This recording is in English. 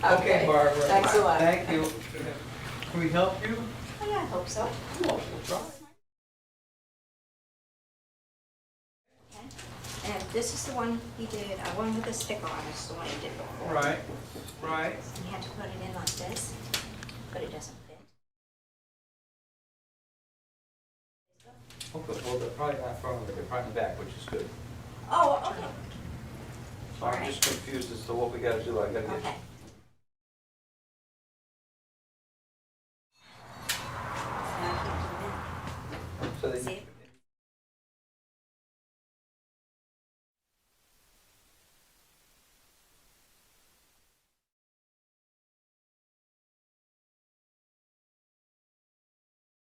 Okay, Barbara. Thanks a lot. Thank you. Can we help you? Oh, yeah, I hope so. Well, we'll try. Okay. And this is the one he did, one with the sticker on it, it's the one he did before. Right, right. And you have to put it in like this, but it doesn't fit. Okay, well, they're probably not front, but they're front and back, which is good. Oh, okay. So I'm just confused as to what we gotta do. I gotta get. Okay. So they, See?